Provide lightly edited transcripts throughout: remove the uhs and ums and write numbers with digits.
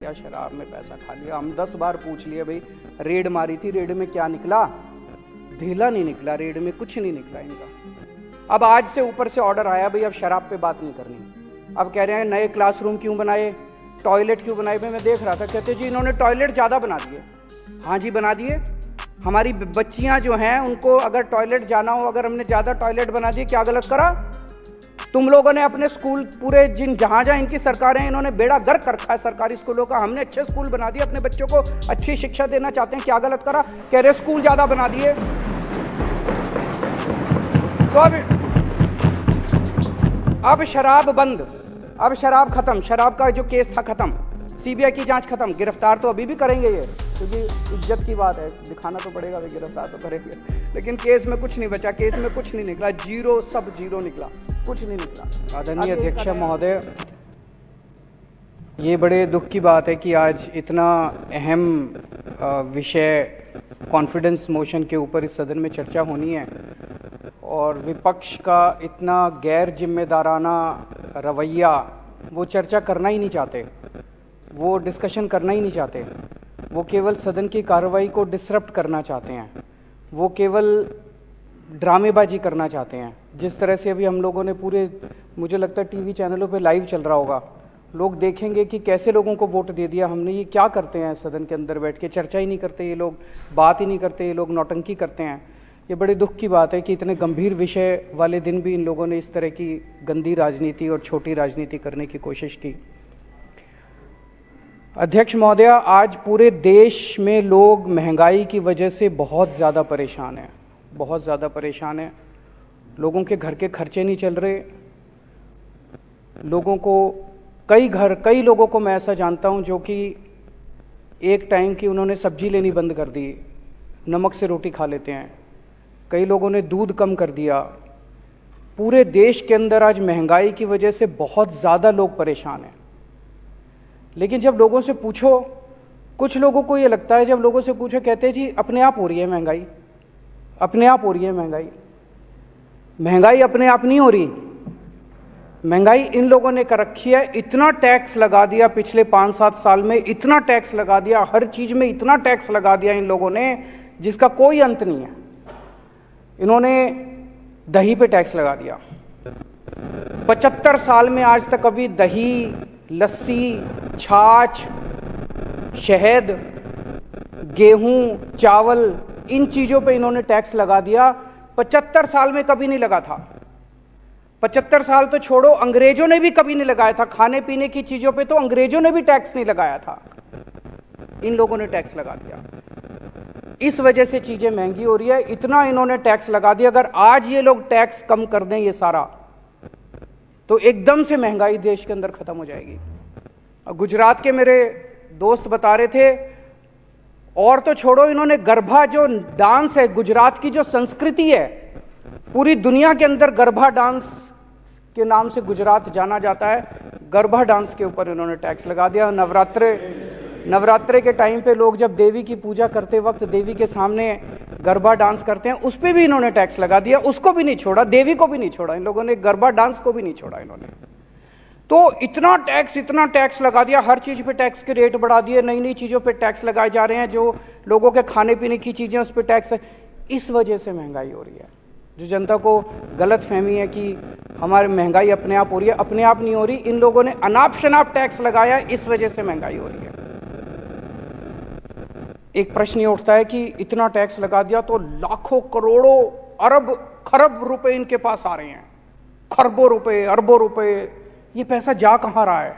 या शराब में पैसा खा लिया। हम 10 बार पूछ लिए, भाई रेड मारी थी, रेड में क्या निकला? ढीला नहीं निकला, रेड में कुछ नहीं निकला इनका। अब आज से ऊपर से ऑर्डर आया, भाई अब शराब पे बात नहीं करनी। अब कह रहे हैं नए क्लासरूम क्यों बनाए, टॉयलेट क्यों बनाए। मैं देख रहा था, कहते जी इन्होंने टॉयलेट ज़्यादा बना दिए। हाँ जी बना दिए। हमारी बच्चियाँ जो हैं उनको अगर टॉयलेट जाना हो, अगर हमने ज़्यादा टॉयलेट बना दिए, क्या गलत करा? तुम लोगों ने अपने स्कूल पूरे जहाँ इनकी सरकारें, इन्होंने बेड़ा गर्क कर रखा है सरकारी स्कूलों का। हमने अच्छे स्कूल बना दिए, अपने बच्चों को अच्छी शिक्षा देना चाहते हैं, क्या गलत करा? कह रहे स्कूल ज़्यादा बना दिए। तो अब शराब बंद, अब शराब खत्म, शराब का जो केस था खत्म, सीबीआई की जांच खत्म। गिरफ्तार तो अभी भी करेंगे ये, क्योंकि इज्जत की बात है, दिखाना तो पड़ेगा, वे गिरफ्तार तो करेंगे। लेकिन केस में कुछ नहीं बचा, केस में कुछ नहीं निकला, जीरो, सब जीरो निकला, कुछ नहीं निकला। आदरणीय अध्यक्ष महोदय, ये बड़े दुख की बात है कि आज इतना अहम विषय कॉन्फिडेंस मोशन के ऊपर इस सदन में चर्चा होनी है और विपक्ष का इतना गैर जिम्मेदाराना रवैया, वो चर्चा करना ही नहीं चाहते, वो डिस्कशन करना ही नहीं चाहते, वो केवल सदन की कार्रवाई को डिसरप्ट करना चाहते हैं, वो केवल ड्रामेबाजी करना चाहते हैं। जिस तरह से अभी हम लोगों ने पूरे, मुझे लगता है टीवी चैनलों पे लाइव चल रहा होगा, लोग देखेंगे कि कैसे लोगों को वोट दे दिया हमने। ये क्या करते हैं सदन के अंदर बैठ के, चर्चा ही नहीं करते ये लोग, बात ही नहीं करते ये लोग, नौटंकी करते हैं। ये बड़े दुख की बात है कि इतने गंभीर विषय वाले दिन भी इन लोगों ने इस तरह की गंदी राजनीति और छोटी राजनीति करने की कोशिश की। अध्यक्ष महोदय, आज पूरे देश में लोग महंगाई की वजह से बहुत ज़्यादा परेशान हैं, बहुत ज़्यादा परेशान हैं। लोगों के घर के खर्चे नहीं चल रहे, लोगों को कई लोगों को मैं ऐसा जानता हूं जो कि एक टाइम की उन्होंने सब्जी लेनी बंद कर दी, नमक से रोटी खा लेते हैं। कई लोगों ने दूध कम कर दिया। पूरे देश के अंदर आज महंगाई की वजह से बहुत ज़्यादा लोग परेशान हैं। लेकिन जब लोगों से पूछो, कुछ लोगों को ये लगता है, जब लोगों से पूछो कहते हैं जी अपने आप हो रही है महंगाई, अपने आप हो रही है महंगाई। महंगाई अपने आप नहीं हो रही, महंगाई इन लोगों ने कर रखी है। इतना टैक्स लगा दिया पिछले 5-7 साल में, इतना टैक्स लगा दिया, हर चीज में इतना टैक्स लगा दिया इन लोगों ने जिसका कोई अंत नहीं है। इन्होंने दही पे टैक्स लगा दिया। 75 साल में आज तक कभी दही, लस्सी, छाछ, शहद, गेहूं, चावल, इन चीजों पे इन्होंने टैक्स लगा दिया। 75 साल में कभी नहीं लगा था। 75 साल तो छोड़ो, अंग्रेजों ने भी कभी नहीं लगाया था। खाने पीने की चीजों पे तो अंग्रेजों ने भी टैक्स नहीं लगाया था, इन लोगों ने टैक्स लगा दिया। इस वजह से चीजें महंगी हो रही है, इतना इन्होंने टैक्स लगा दिया। अगर आज ये लोग टैक्स कम कर दें ये सारा, तो एकदम से महंगाई देश के अंदर खत्म हो जाएगी। गुजरात के मेरे दोस्त बता रहे थे, और तो छोड़ो, इन्होंने गरबा जो डांस है, गुजरात की जो संस्कृति है, पूरी दुनिया के अंदर गरबा डांस के नाम से गुजरात जाना जाता है। गरबा डांस के ऊपर इन्होंने टैक्स लगा दिया। नवरात्रे के टाइम पे लोग जब देवी की पूजा करते वक्त देवी के सामने गरबा डांस करते हैं, उस पर भी इन्होंने टैक्स लगा दिया। उसको भी नहीं छोड़ा, देवी को भी नहीं छोड़ा इन लोगों ने, गरबा डांस को भी नहीं छोड़ा इन्होंने। तो इतना टैक्स लगा दिया, हर चीज पे टैक्स के रेट बढ़ा दिए, नई नई चीजों पे टैक्स लगाए जा रहे हैं, जो लोगों के खाने पीने की चीजें उस पर टैक्स है। इस वजह से महंगाई हो रही है। जो जनता को गलत फहमी है कि हमारी महंगाई अपने आप हो रही है, अपने आप नहीं हो रही। इन लोगों ने अनाप शनाप टैक्स लगाया, इस वजह से महंगाई हो रही है। एक प्रश्न ये उठता है कि इतना टैक्स लगा दिया तो लाखों, करोड़ों, अरब, खरब रुपए इनके पास आ रहे हैं, खरबों रुपए, अरबों रुपए, ये पैसा जा कहां रहा है?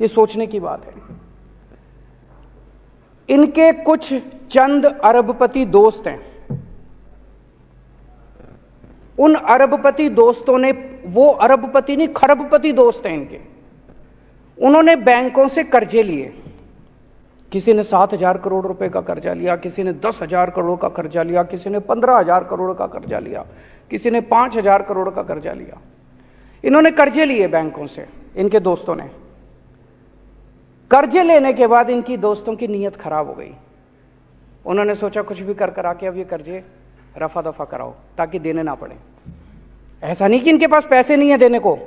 ये सोचने की बात है। इनके कुछ चंद अरबपति दोस्त हैं, उन अरबपति दोस्तों ने, वो अरबपति नहीं खरबपति दोस्त हैं इनके, उन्होंने बैंकों से कर्जे लिए। किसी ने 7,000 करोड़ रुपए का कर्जा लिया, किसी ने 10,000 करोड़ का कर्जा लिया, किसी ने 15,000 करोड़ का कर्जा लिया, किसी ने 5,000 करोड़ का कर्जा लिया। इन्होंने कर्जे लिए बैंकों से, इनके दोस्तों ने। कर्जे लेने के बाद इनकी दोस्तों की नीयत खराब हो गई। उन्होंने सोचा कुछ भी कर करा के अब ये कर्जे रफा दफा कराओ ताकि देने ना पड़े। ऐसा नहीं कि इनके पास पैसे नहीं है देने को,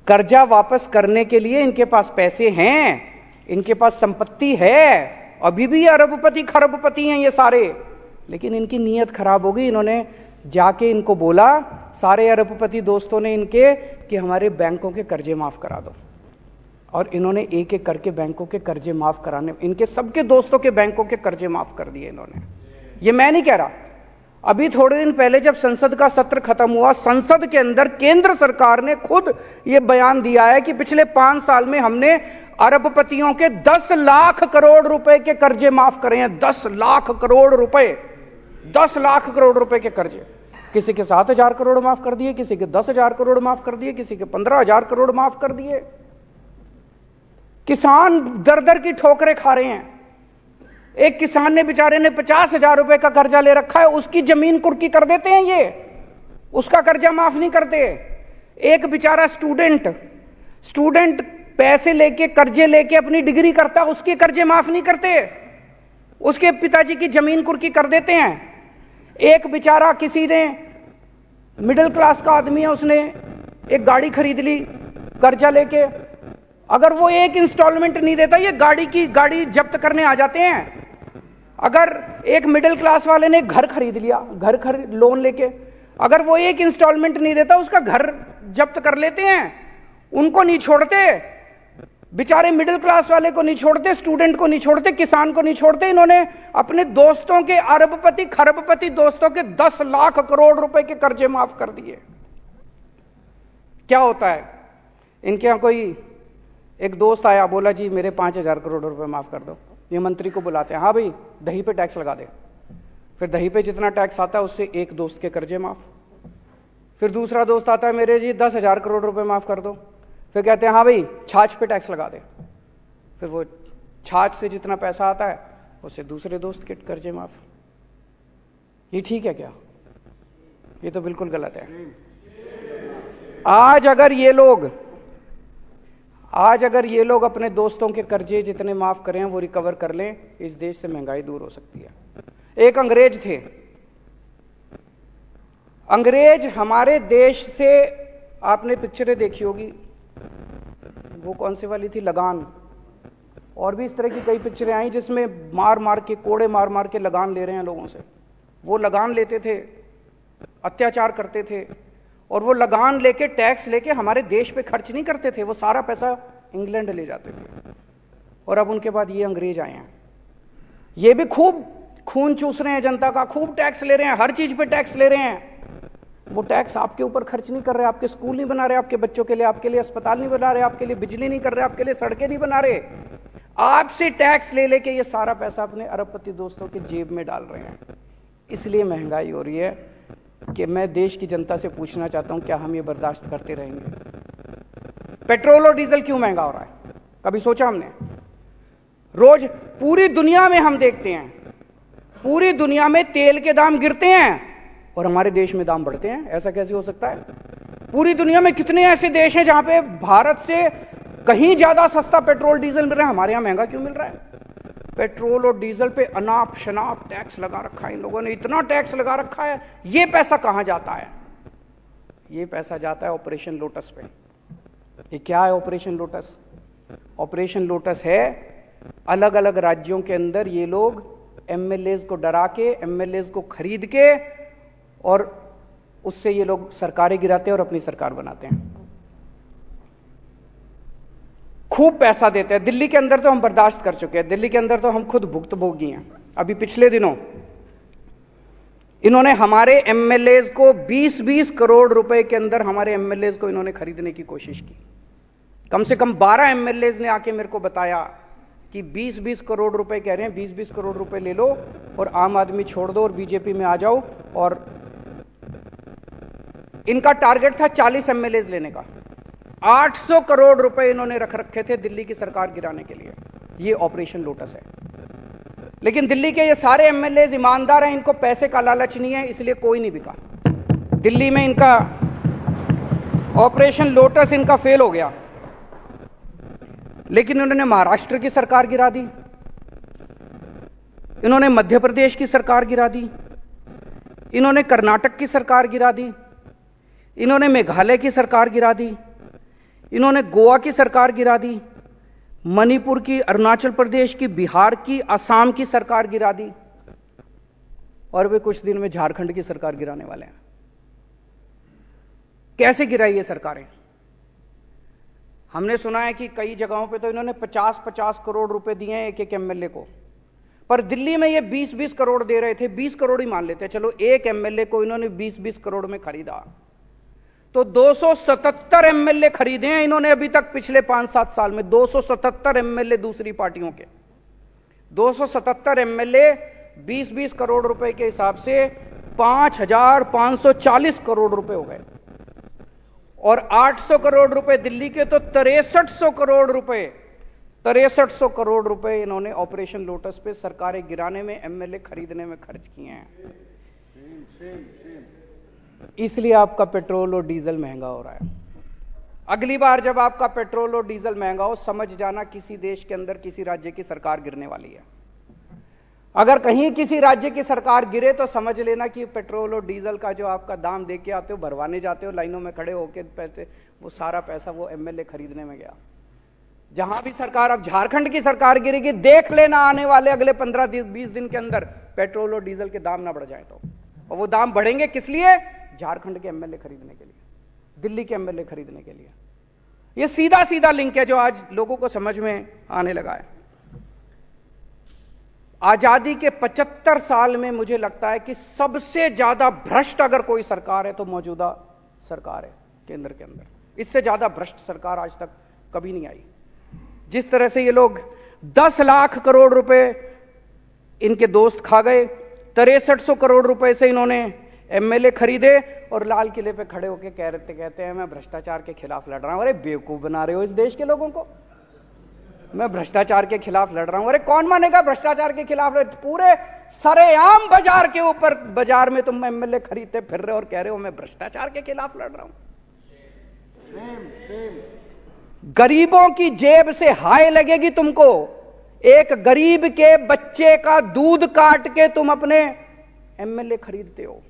कर्जा वापस करने के लिए इनके पास पैसे हैं, इनके पास संपत्ति है, अभी भी अरबपति खरबपति हैं ये सारे, लेकिन इनकी नीयत खराब हो गई। इन्होंने जाके इनको बोला, सारे अरबपति दोस्तों ने इनके, कि हमारे बैंकों के कर्जे माफ करा दो। और इन्होंने एक एक करके बैंकों के कर्जे माफ कराने, इनके सबके दोस्तों के बैंकों के कर्जे माफ कर दिए इन्होंने। ये मैं नहीं कह रहा, अभी थोड़े दिन पहले जब संसद का सत्र खत्म हुआ, संसद के अंदर केंद्र सरकार ने खुद ये बयान दिया है कि पिछले 5 साल में हमने अरबपतियों के 10 लाख करोड़ रुपए के कर्जे माफ करे हैं। 10 लाख करोड़ रुपए, 10 लाख करोड़ रुपए के कर्जे। किसी के 7,000 करोड़ माफ कर दिए, किसी के 10,000 करोड़ माफ कर दिए, किसी के 15,000 करोड़ माफ कर दिए। किसान दर दर की ठोकरें खा रहे हैं। एक किसान ने, बेचारे ने 50,000 रुपए का कर्जा ले रखा है, उसकी जमीन कुर्की कर देते हैं ये, उसका कर्जा माफ नहीं करते। एक बेचारा स्टूडेंट पैसे लेके, कर्जे लेके अपनी डिग्री करता है, उसके कर्जे माफ नहीं करते, उसके पिताजी की जमीन कुर्की कर देते हैं। एक बेचारा, किसी ने, मिडिल क्लास का आदमी है, उसने एक गाड़ी खरीद ली कर्जा लेके, अगर वो एक इंस्टॉलमेंट नहीं देता, ये गाड़ी जब्त करने आ जाते हैं। अगर एक मिडिल क्लास वाले ने घर खरीद लिया, लोन लेके, अगर वो एक इंस्टॉलमेंट नहीं देता, उसका घर जब्त कर लेते हैं। उनको नहीं छोड़ते, बेचारे मिडिल क्लास वाले को नहीं छोड़ते, स्टूडेंट को नहीं छोड़ते, किसान को नहीं छोड़ते। इन्होंने अपने दोस्तों के, अरबपति खरबपति दोस्तों के 10 लाख करोड़ रुपए के कर्जे माफ कर दिए। क्या होता है इनके यहां, कोई एक दोस्त आया, बोला जी मेरे 5,000 करोड़ रुपए माफ कर दो। ये मंत्री को बुलाते हैं, हाँ भाई दही पे टैक्स लगा दे। फिर दही पे जितना टैक्स आता है उससे एक दोस्त के कर्जे माफ। फिर दूसरा दोस्त आता है, मेरे जी 10,000 करोड़ रुपए माफ कर दो। फिर कहते हैं हाँ भाई छाछ पे टैक्स लगा दे। फिर वो छाछ से जितना पैसा आता है उससे दूसरे दोस्त के कर्जे माफ। ये ठीक है क्या? ये तो बिल्कुल गलत है। आज अगर ये लोग अपने दोस्तों के कर्जे जितने माफ करें वो रिकवर कर लें, इस देश से महंगाई दूर हो सकती है। एक अंग्रेज थे, अंग्रेज हमारे देश से, आपने पिक्चरें देखी होगी, वो कौन सी वाली थी, लगान, और भी इस तरह की कई पिक्चरें आई जिसमें कोड़े मार मार के लगान ले रहे हैं लोगों से। वो लगान लेते थे, अत्याचार करते थे, और वो लगान लेके, टैक्स लेके हमारे देश पे खर्च नहीं करते थे, वो सारा पैसा इंग्लैंड ले जाते थे। और अब उनके बाद ये अंग्रेज आए हैं, ये भी खूब खून चूस रहे हैं जनता का, खूब टैक्स ले रहे हैं, हर चीज पे टैक्स ले रहे हैं। वो टैक्स आपके ऊपर खर्च नहीं कर रहे, आपके स्कूल नहीं बना रहे, आपके बच्चों के लिए, आपके लिए अस्पताल नहीं बना रहे, आपके लिए बिजली नहीं कर रहे, आपके लिए सड़कें नहीं बना रहे, आपसे टैक्स ले लेके ये सारा पैसा अपने अरबपति दोस्तों के जेब में डाल रहे हैं। इसलिए महंगाई हो रही है कि मैं देश की जनता से पूछना चाहता हूं, क्या हम ये बर्दाश्त करते रहेंगे? पेट्रोल और डीजल क्यों महंगा हो रहा है? कभी सोचा हमने? रोज पूरी दुनिया में हम देखते हैं, पूरी दुनिया में तेल के दाम गिरते हैं और हमारे देश में दाम बढ़ते हैं। ऐसा कैसे हो सकता है? पूरी दुनिया में कितने ऐसे देश हैं जहां पे भारत से कहीं ज्यादा सस्ता पेट्रोल डीजल मिल रहा है, हमारे यहां महंगा क्यों मिल रहा है? पेट्रोल और डीजल पे अनाप शनाप टैक्स लगा रखा है इन लोगों ने, इतना टैक्स लगा रखा है। ये पैसा कहां जाता है? ये पैसा जाता है ऑपरेशन लोटस पे। ये क्या है ऑपरेशन लोटस? ऑपरेशन लोटस है, अलग अलग राज्यों के अंदर ये लोग एमएलएज को डरा के, एमएलएज को खरीद के, और उससे ये लोग सरकारें गिराते हैं और अपनी सरकार बनाते हैं। खूब पैसा देते हैं। दिल्ली के अंदर तो हम बर्दाश्त कर चुके हैं, दिल्ली के अंदर तो हम खुद भुक्तभोगी हैं। अभी पिछले दिनों इन्होंने हमारे एमएलएज को 20-20 करोड़ रुपए के अंदर हमारे एमएलएज को इन्होंने खरीदने की कोशिश की। कम से कम 12 एमएलएज ने आके मेरे को बताया कि 20-20 करोड़ रुपए कह रहे हैं, 20-20 करोड़ रुपए ले लो और आम आदमी छोड़ दो और बीजेपी में आ जाओ। और इनका टारगेट था 40 एमएलएज लेने का। 800 करोड़ रुपए इन्होंने रख रखे थे दिल्ली की सरकार गिराने के लिए। ये ऑपरेशन लोटस है। लेकिन दिल्ली के ये सारे एमएलएज ईमानदार हैं, इनको पैसे का लालच नहीं है, इसलिए कोई नहीं बिका। दिल्ली में इनका ऑपरेशन लोटस इनका फेल हो गया। लेकिन इन्होंने महाराष्ट्र की सरकार गिरा दी, इन्होंने मध्य प्रदेश की सरकार गिरा दी, इन्होंने कर्नाटक की सरकार गिरा दी, इन्होंने मेघालय की सरकार गिरा दी, इन्होंने गोवा की सरकार गिरा दी, मणिपुर की, अरुणाचल प्रदेश की, बिहार की, असम की सरकार गिरा दी और वे कुछ दिन में झारखंड की सरकार गिराने वाले हैं। कैसे गिराई ये सरकारें? हमने सुना है कि कई जगहों पे तो इन्होंने 50-50 करोड़ रुपए दिए हैं एक एक एमएलए को, पर दिल्ली में ये 20-20 करोड़ दे रहे थे। 20 करोड़ ही मान लेते, चलो एक एमएलए को इन्होंने 20-20 करोड़ में खरीदा, तो 277 एमएलए खरीदे हैं इन्होंने अभी तक पिछले 5-7 साल में। 277 एमएलए दूसरी पार्टियों के, 277 एमएलए 20-20 करोड़ रुपए के हिसाब से 5,540 करोड़ रुपए हो गए। और 800 करोड़ रुपए दिल्ली के, तो 6300 करोड़ रुपए, 6300 करोड़ रुपए इन्होंने ऑपरेशन लोटस पे सरकारें गिराने में, एमएलए खरीदने में खर्च किए हैं। इसलिए आपका पेट्रोल और डीजल महंगा हो रहा है। अगली बार जब आपका पेट्रोल और डीजल महंगा हो, समझ जाना किसी देश के अंदर किसी राज्य की सरकार गिरने वाली है। अगर कहीं किसी राज्य की सरकार गिरे तो समझ लेना कि पेट्रोल और डीजल का जो आपका दाम दे के आते हो, भरवाने जाते हो लाइनों में खड़े होकर पैसे, वो सारा पैसा वो एमएलए खरीदने में गया। जहां भी सरकार, अब झारखंड की सरकार गिरेगी, देख लेना आने वाले अगले 15-20 दिन के अंदर पेट्रोल और डीजल के दाम ना बढ़ जाए तो। और वो दाम बढ़ेंगे किस लिए? झारखंड के एमएलए खरीदने के लिए, दिल्ली के एमएलए खरीदने के लिए। ये सीधा सीधा लिंक है जो आज लोगों को समझ में आने लगा है। आजादी के 75 साल में मुझे लगता है कि सबसे ज्यादा भ्रष्ट अगर कोई सरकार है तो मौजूदा सरकार है केंद्र के अंदर। इससे ज्यादा भ्रष्ट सरकार आज तक कभी नहीं आई। जिस तरह से ये लोग 10 लाख करोड़ रुपए इनके दोस्त खा गए, 6300 करोड़ रुपए से इन्होंने एमएलए खरीदे और लाल किले पे खड़े होकर कहते हैं मैं भ्रष्टाचार के खिलाफ लड़ रहा हूं। अरे बेवकूफ बना रहे हो इस देश के लोगों को। मैं भ्रष्टाचार के खिलाफ लड़ रहा हूं। अरे कौन मानेगा भ्रष्टाचार के खिलाफ? पूरे सरेआम बाजार के ऊपर, बाजार में तुम एमएलए खरीदते फिर रहे और कह रहे हो मैं भ्रष्टाचार के खिलाफ लड़ रहा हूं। गरीबों की जेब से हाय लगेगी तुमको। एक गरीब के बच्चे का दूध काट के तुम अपने एमएलए खरीदते हो।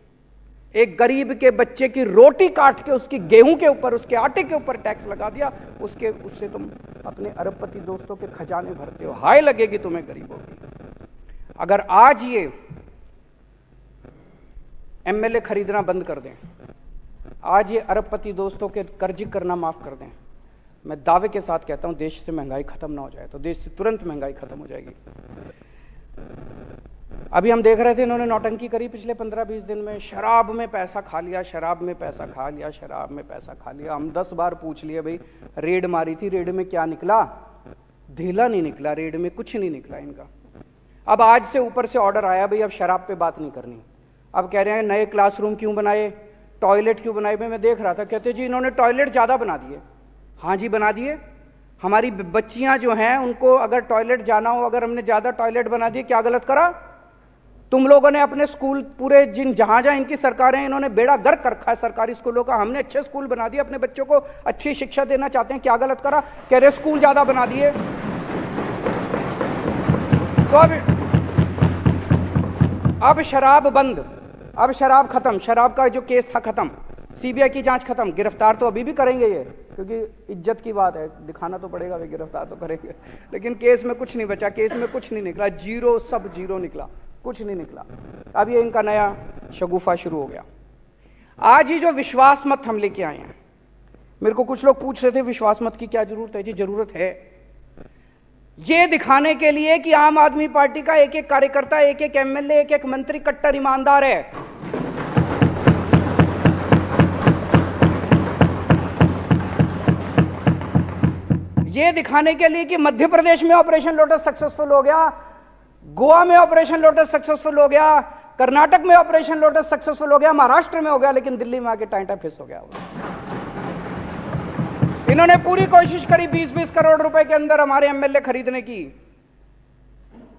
एक गरीब के बच्चे की रोटी काट के उसकी गेहूं के ऊपर, उसके आटे के ऊपर टैक्स लगा दिया, उससे तुम अपने अरबपति दोस्तों के खजाने भरते हो। हाय लगेगी तुम्हें गरीबों की। अगर आज ये एमएलए खरीदना बंद कर दें, आज ये अरबपति दोस्तों के कर्ज करना माफ कर दें, मैं दावे के साथ कहता हूं देश से महंगाई खत्म ना हो जाए तो देश से तुरंत महंगाई खत्म हो जाएगी। अभी हम देख रहे थे इन्होंने नौटंकी करी पिछले 15-20 दिन में। शराब में पैसा खा लिया, शराब में पैसा खा लिया, शराब में पैसा खा लिया। हम 10 बार पूछ लिए भाई रेड मारी थी, रेड में क्या निकला? ढीला नहीं निकला, रेड में कुछ नहीं निकला इनका। अब आज से ऊपर से ऑर्डर आया भाई अब शराब पे बात नहीं करनी। अब कह रहे हैं नए क्लासरूम क्यों बनाए, टॉयलेट क्यों बनाए। मैं देख रहा था, कहते जी इन्होंने टॉयलेट ज्यादा बना दिए। हाँ जी बना दिए। हमारी बच्चियां जो हैं उनको अगर टॉयलेट जाना हो, अगर हमने ज्यादा टॉयलेट बना दिए, क्या गलत करा? तुम लोगों ने अपने स्कूल पूरे जहां जहां इनकी सरकारें हैं इन्होंने बेड़ा गर्क कर रखा है सरकारी स्कूलों का। हमने अच्छे स्कूल बना दिए, अपने बच्चों को अच्छी शिक्षा देना चाहते हैं, क्या गलत करा? कह रहे स्कूल ज्यादा बना दिए। तो अब शराब बंद, अब शराब खत्म, शराब का जो केस था खत्म, सीबीआई की जांच खत्म। गिरफ्तार तो अभी भी करेंगे ये, क्योंकि इज्जत की बात है, दिखाना तो पड़ेगा, वे गिरफ्तार तो करेंगे। लेकिन केस में कुछ नहीं बचा, केस में कुछ नहीं निकला, जीरो, सब जीरो निकला, कुछ नहीं निकला। अब ये इनका नया शगुफा शुरू हो गया। आज ही जो विश्वास मत हम लेके आए हैं, मेरे को कुछ लोग पूछ रहे थे विश्वास मत की क्या जरूरत है? जी जरूरत है, ये दिखाने के लिए कि आम आदमी पार्टी का एक एक कार्यकर्ता, एक एक एमएलए, एक एक मंत्री कट्टर ईमानदार है। ये दिखाने के लिए कि मध्य प्रदेश में ऑपरेशन लोटस सक्सेसफुल हो गया, गोवा में ऑपरेशन लोटस सक्सेसफुल हो गया, कर्नाटक में ऑपरेशन लोटस सक्सेसफुल हो गया, महाराष्ट्र में हो गया, लेकिन दिल्ली में आके टाइटा फिस हो गया। इन्होंने पूरी कोशिश करी 20-20 करोड़ रुपए के अंदर हमारे एमएलए खरीदने की।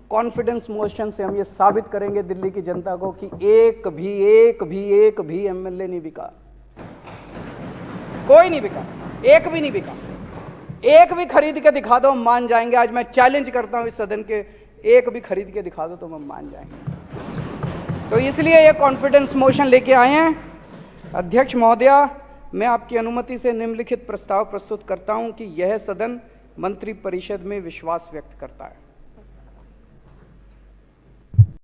कॉन्फिडेंस मोशन से हम ये साबित करेंगे दिल्ली की जनता को कि एक भी एमएलए नहीं बिका, कोई नहीं बिका, एक भी नहीं बिका। एक भी खरीद के दिखा दो हम मान जाएंगे। आज मैं चैलेंज करता हूं इस सदन के, एक भी खरीद के दिखा दो तो हम मान जाएंगे। तो इसलिए ये कॉन्फिडेंस मोशन लेके आए हैं। अध्यक्ष महोदया, मैं आपकी अनुमति से निम्नलिखित प्रस्ताव प्रस्तुत करता हूं कि यह सदन मंत्रिपरिषद में विश्वास व्यक्त करता है।